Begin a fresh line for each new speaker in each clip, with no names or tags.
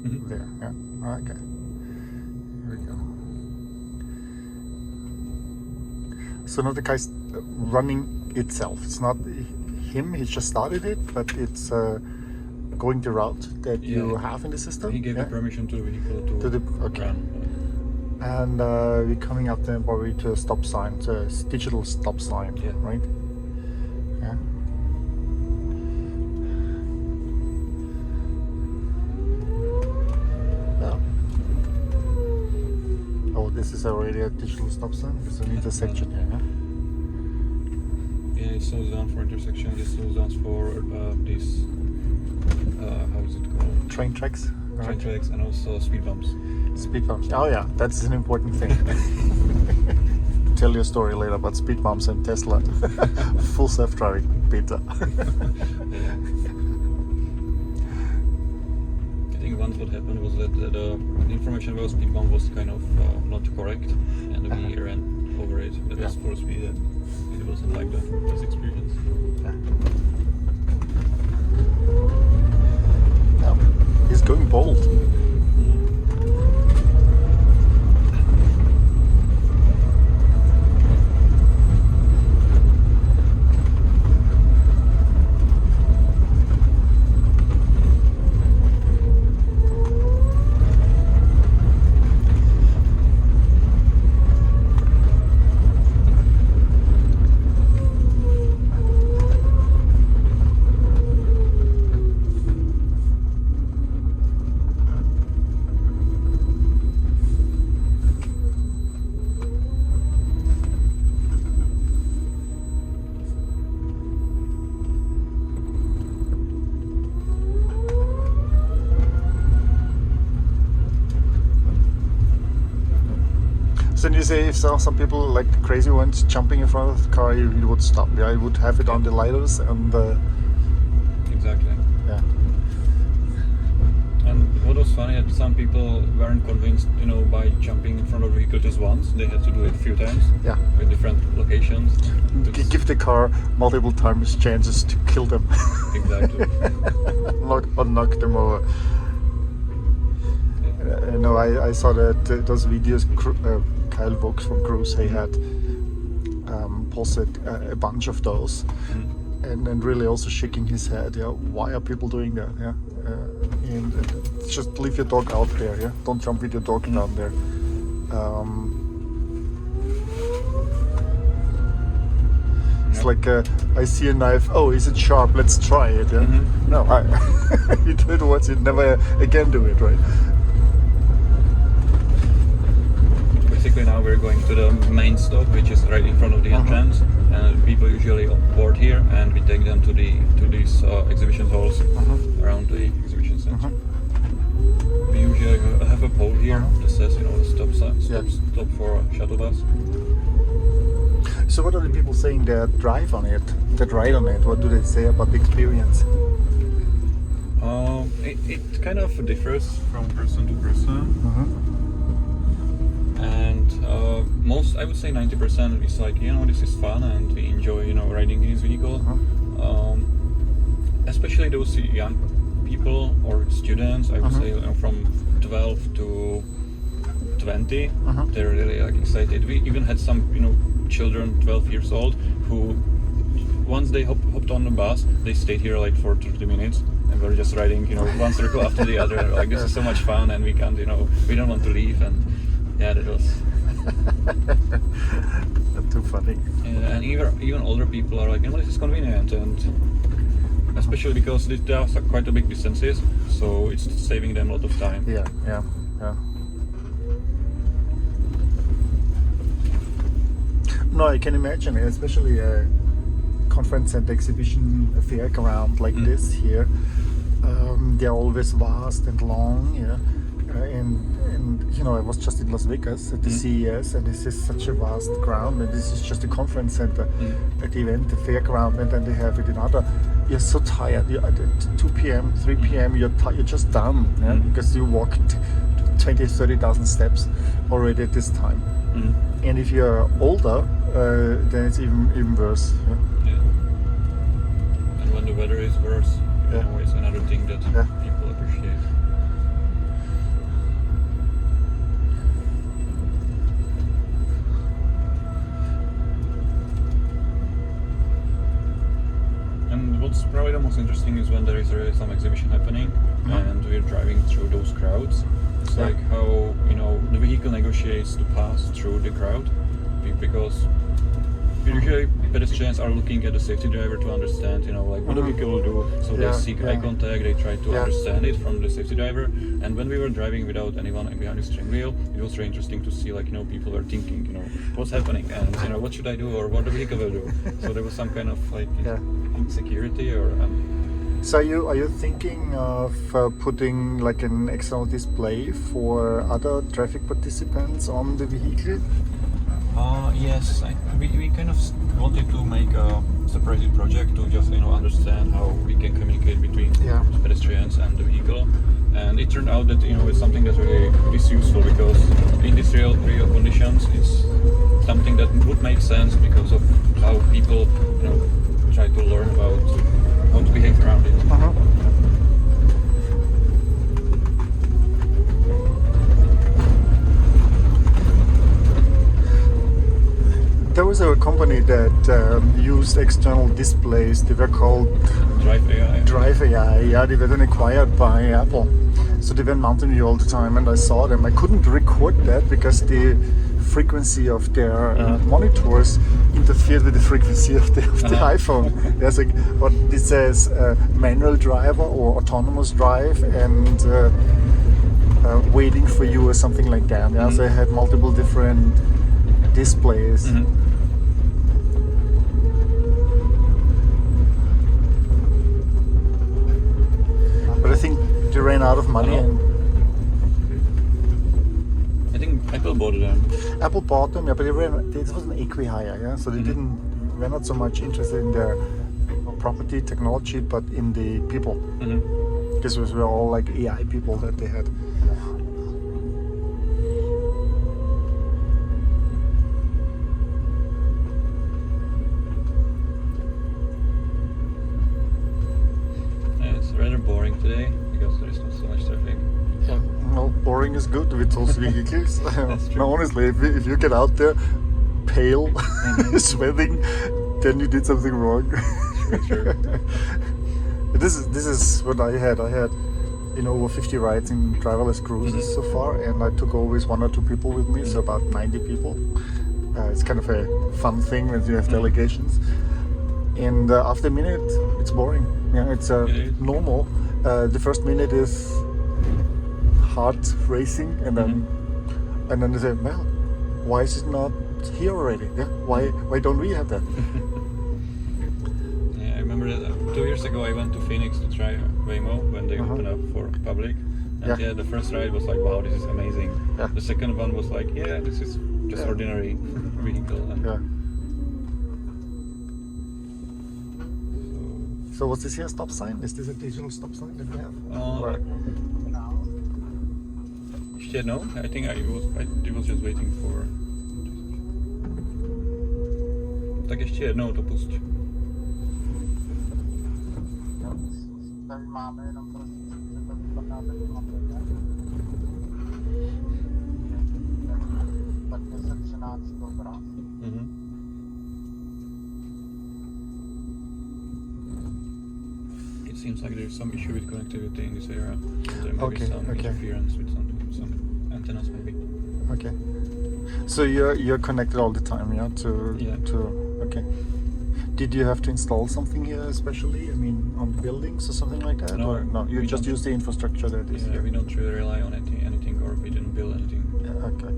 there. Yeah. Okay. Here we go. So now the guy's running itself. It's not him. He just started it, but it's going the route that you have in the system.
He gave the permission to the vehicle to run.
And we're coming up then probably to a stop sign, to a digital stop sign, right? Yeah. Oh, this is already a digital stop sign. It's an intersection here.
Yeah, it slows down for intersection. It slows down for these. How is it called?
Train tracks. Right.
Train tracks and also speed bumps.
Speed bumps. Oh yeah, that's an important thing. Tell you a story later about speed bumps and Tesla. Full self-driving beta.
I think once what happened was that the information about speed bump was kind of not correct, and we ran over it at this full speed, and it wasn't like the best experience.
He's going bold. Then you say if some people like the crazy ones jumping in front of the car, you would stop. Yeah, you would have it on the lighters and.
Exactly.
Yeah.
And what was funny that some people weren't convinced, by jumping in front of the vehicle just once. They had to do it a few times.
Yeah.
At different locations.
Give the car multiple times chances to kill them.
Exactly.
knock them over. I saw that those videos. Kyle Vaux from Cruise, he had posted a bunch of those, and really also shaking his head. Yeah, why are people doing that? Yeah, and just leave your dog out there. Yeah, don't jump with your dog down there. It's like I see a knife. Oh, is it sharp? Let's try it. Yeah. No, you do it once, you never again do it. Right.
Basically now we're going to the main stop, which is right in front of the entrance, and people usually board here, and we take them to these exhibition halls around the exhibition center. We usually have a pole here that says, stop for shuttle bus.
So what are the people saying that ride on it? What do they say about the experience?
It kind of differs from person to person. And I would say 90% is like, this is fun and we enjoy, riding in this vehicle. Especially those young people or students, I would say, from 12 to 20, they're really excited. We even had some, children 12 years old who, once they hopped on the bus, they stayed here for 30 minutes. And we're just riding, one circle after the other. Like, this is so much fun, and we can't, we don't want to leave. And yeah, that was.
Not too funny.
And even older people are like, this is convenient, and especially because there are quite a big distances, so it's saving them a lot of time.
Yeah. No, I can imagine, especially a conference and exhibition fair ground like this here. They're always vast and long, and I was just in Las Vegas at the CES, and this is such a vast ground, and this is just a conference center at the event, the fairground, and then they have it in other. You're so tired. At 2 p.m., 3 p.m. You're just done, because you walked 20,000-30,000 steps already at this time. And if you're older, then it's even worse.
Yeah. And when the weather is worse, it's another thing that people appreciate. the most interesting is when there is really some exhibition happening and we're driving through those crowds. It's like how, you know, the vehicle negotiates to pass through the crowd because usually pedestrians are looking at the safety driver to understand, you know, like what the vehicle will do. So they seek eye contact, they try to understand it from the safety driver. And when we were driving without anyone behind the steering wheel, it was very interesting to see, like, you know, people were thinking, you know, what's happening and, you know, what should I do or what the vehicle will do. So there was some kind of like insecurity or.
So are you thinking of putting like an external display for other traffic participants on the vehicle?
Yes, we kind of wanted to make a separated project to just, you know, understand how we can communicate between pedestrians and the vehicle. And it turned out that, you know, it's something that really is useful because in these real conditions, it's something that would make sense because of how people, you know, try to learn about how to behave around it.
There was a company that used external displays. They were called Drive AI. Yeah, they were then acquired by Apple. So they were in Mountain View all the time, and I saw them. I couldn't record that because the frequency of their monitors interfered with the frequency of the iPhone. There's like what this says manual driver or autonomous drive and waiting for you or something like that. Yeah, so I had multiple different displays. But I think they ran out of money. And
I think Apple bought them.
Apple bought them, but it was an acqui-hire, yeah. So they were not so much interested in their property technology, but in the people. Because we were all like AI people that they had.
Rather boring today because there is not so much traffic.
Yeah, well, boring is good with those vehicles.
That's true.
No, honestly, if you get out there pale, sweating, then you did something wrong.
True.
This is what I had. I had, you know, over 50 rides in driverless cruises so far, and I took always 1 or 2 people with me, so about 90 people. It's kind of a fun thing when you have delegations. And after a minute, it's boring. Yeah, it's normal. The first minute is heart racing, and then they say, "Well, why is it not here already? Yeah, why don't we have that?"
Yeah, I remember that 2 years ago I went to Phoenix to try Waymo when they opened up for public, and the first ride was like, "Wow, this is amazing."
Yeah.
The second one was like, "Yeah, this is just ordinary vehicle." And
So what's this here? Stop sign? Is this a digital stop sign that we have?
Ještě jednou? I think I was just waiting for... Tak ještě jednou to pusť.
Tady máme jenom prostě, že to vypadá tak 10-13 dobrá.
It seems like there's some issue with connectivity in this area. There may be some interference with some antennas maybe.
Okay. So you're connected all the time, yeah? Okay. Did you have to install something here especially? I mean, on buildings or something like that?
No,
or no, you just use the infrastructure that is here.
We don't really rely on anything, or we didn't build anything.
Yeah, okay.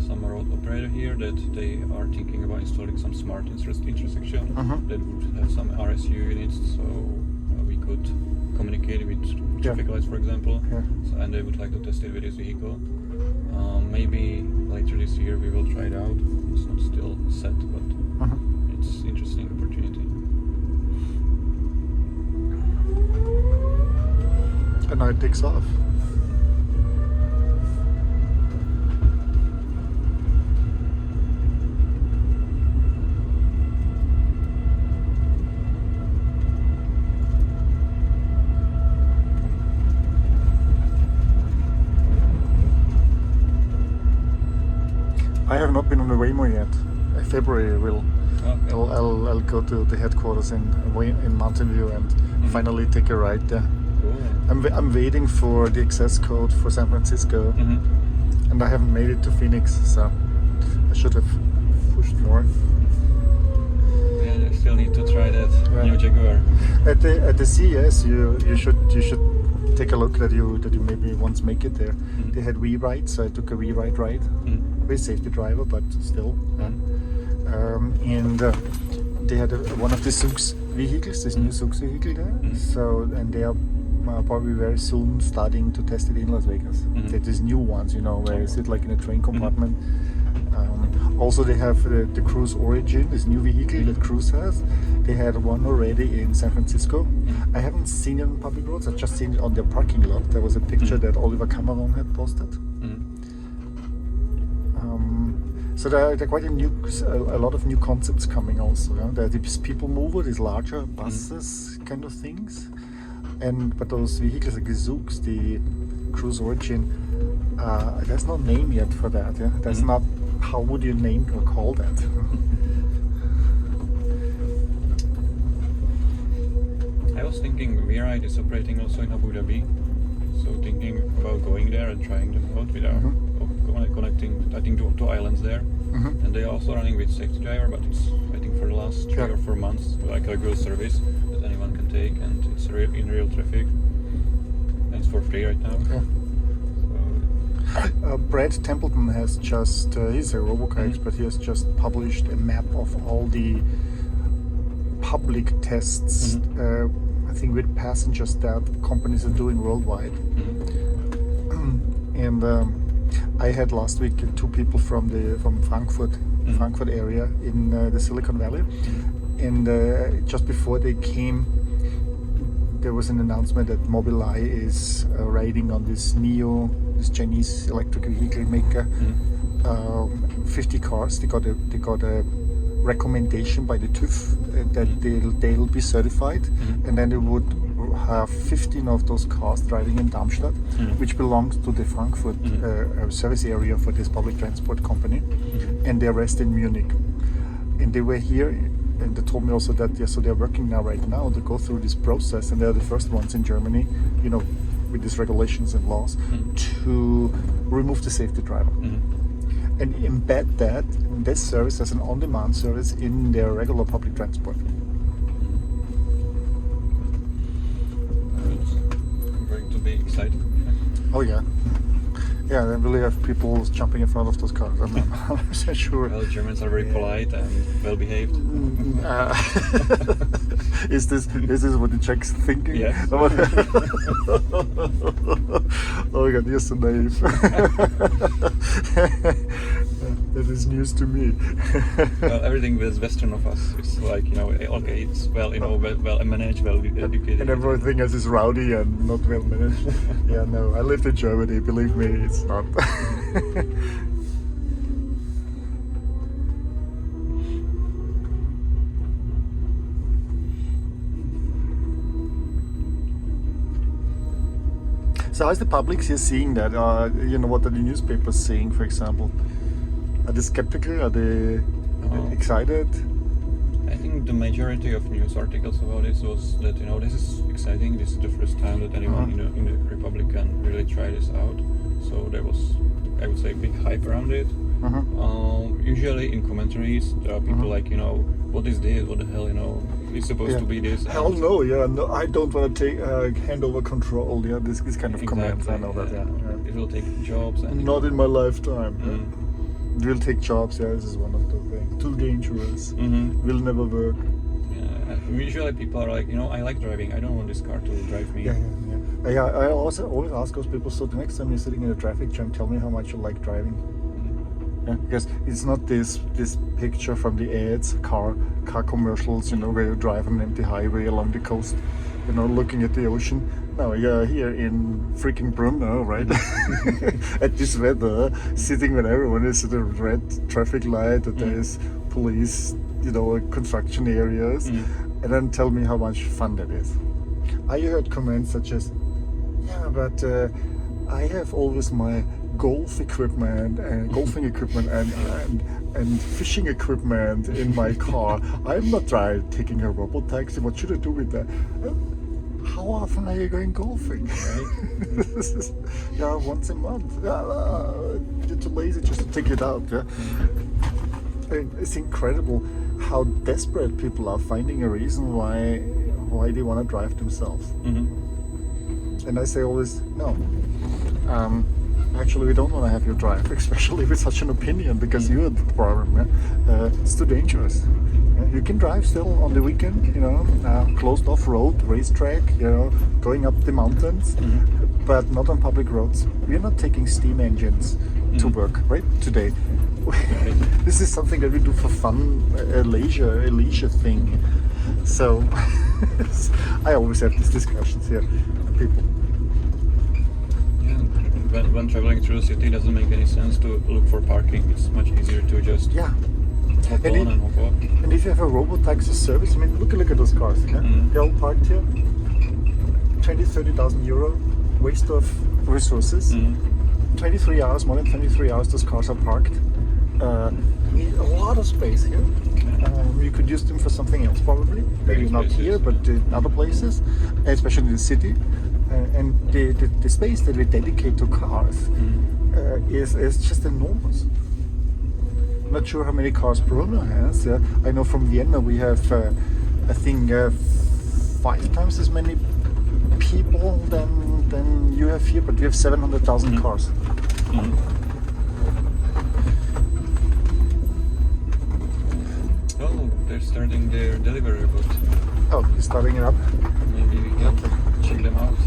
Some road operator here that they are thinking about installing some smart intersection that would have some RSU units, so we could communicate with traffic lights, for example. So, and they would like to test it with this vehicle. Maybe later this year we will try it out. It's not still set, but it's interesting opportunity.
And now it takes off. Brno yet. February I will.
Okay.
I'll go to the headquarters in Mountain View and finally take a ride there.
Cool.
I'm waiting for the access code for San Francisco, and I haven't made it to Phoenix, so I should have pushed more.
Yeah, I still need to try that new Jaguar.
At the CES, you should take a look that you maybe once make it there. They had WeRide, so I took a WeRide ride with safety driver, but still. And they had one of the Zoox vehicles, this new Zoox vehicle there. So, and they are probably very soon starting to test it in Las Vegas. These new ones, where you sit like in a train compartment. Also, they have the Cruise Origin, this new vehicle that Cruise has. They had one already in San Francisco. I haven't seen it on public roads. I've just seen it on their parking lot. There was a picture that Oliver Cameron had posted. So there are quite a lot of new concepts coming also. There are these people mover, these larger buses kind of things. But those vehicles like the Zoox, the Cruise Origin, there's no name yet for that. Yeah, there's not. How would you name or call that?
I was thinking WeRide is operating also in Abu Dhabi, so thinking about going there and trying them out without connecting, I think, two islands there. And they are also running with safety driver, but it's, I think, for the last 3 or 4 months, like a regular service that anyone can take, and it's in real traffic. And it's for free right now.
Brad Templeton has just, he's a Robocar expert, he has just published a map of all the public tests, I think with passengers that companies are doing worldwide. And I had last week 2 people from Frankfurt area in the Silicon Valley, and just before they came, there was an announcement that Mobileye is riding on this NIO, this Chinese electric vehicle maker, 50 cars. They got a recommendation by the TÜV that they'll be certified, and then they would have 15 of those cars driving in Darmstadt, which belongs to the Frankfurt service area for this public transport company, and the rest in Munich. And they were here, and they told me also that so they're working right now to go through this process, and they're the first ones in Germany, with these regulations and laws, to remove the safety driver and embed this service as an on-demand service in their regular public transport.
I'm going to be excited.
Oh yeah. Yeah, they really have people jumping in front of those cars. I'm not 100% sure.
Well, Germans are very polite and well behaved.
Is this what the Czechs thinking?
Yes.
Oh my God, you're so naive. That is news to me.
Well, everything with Western of us is like, okay, it's well managed, well educated.
And everything else is rowdy and not well managed. Yeah, no, I lived in Germany, believe me, it's not. So how's the public here seeing that? What are the newspapers saying, for example? Are they skeptical? Are they excited?
I think the majority of news articles about this was that this is exciting. This is the first time that anyone in the Republic can really try this out. So there was, I would say, big hype around it. Usually in commentaries there are people like, what is this? What the hell? It's supposed to be this.
Hell no! Yeah, no, I don't want to take hand over control. Yeah, this kind of comments. I know that. Yeah.
It will take jobs. And
not in my lifetime. It will take jobs. Yeah, this is one of the things. Too dangerous. Will never work.
Yeah. Usually people are like, I like driving. I don't want this car to drive me.
Yeah. I also always ask those people. So the next time you're sitting in a traffic jam, tell me how much you like driving. Yeah, because it's not this picture from the ads, car commercials, where you drive on an empty highway along the coast, looking at the ocean. No, you're here in freaking Brno, right? At this weather, sitting when everyone is at a red traffic light, that there is police, construction areas, and then tell me how much fun that is. I heard comments such as, yeah, but I have always my golfing equipment and fishing equipment in my car. I'm not taking a robo taxi. What should I do with that? How often are you going golfing? Right? Yeah, once a month. You're too lazy just to take it out. Yeah? It's incredible how desperate people are finding a reason why they want to drive themselves.
Mm-hmm.
And I say always, no. Actually, we don't want to have you drive, especially with such an opinion, because you're the problem. Yeah? It's too dangerous. You can drive still on the weekend, closed off road, racetrack, going up the mountains, but not on public roads. We're not taking steam engines to work, right? Today. This is something that we do for fun, a leisure thing. So I always have these discussions here with people.
Yeah, when traveling through the city, it doesn't make any sense to look for parking. It's much easier to just hop on and hop off.
And if you have a robo-taxi service, I mean, look at those cars. Yeah? They're all parked here. 30,000 euro waste of resources. 23 hours, more than 23 hours, those cars are parked. Need a lot of space here. You could use them for something else, probably. Maybe not here, but in other places, especially in the city. And the space that we dedicate to cars is just enormous. Not sure how many cars Brno has. I know from Vienna we have, I think, 5 times as many people than you have here, but we have 700,000 cars.
Oh, they're starting their delivery route.
Oh, you're starting it up?
Maybe we can check them out.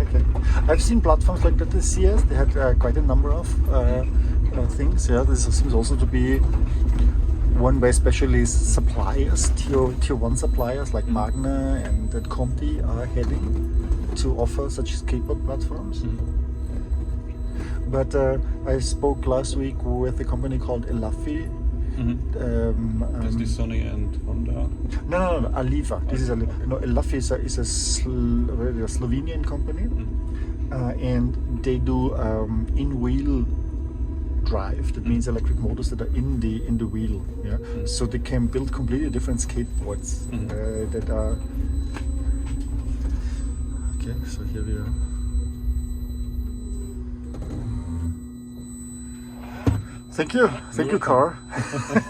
Okay. I've seen platforms like that at CS. They had quite a number of things. Yeah, this seems also to be one where especially suppliers, tier 1 suppliers like Magna and Conti are heading to offer such skateboard platforms. But I spoke last week with a company called Elafi.
Is this Sony and Honda?
No, Aliva. This is Aliva. No, Elafi is a Slovenian company, and they do in-wheel drive. That means electric motors that are in the wheel. Yeah, so they can build completely different skateboards that are. Okay, so here we are. Thank you, car.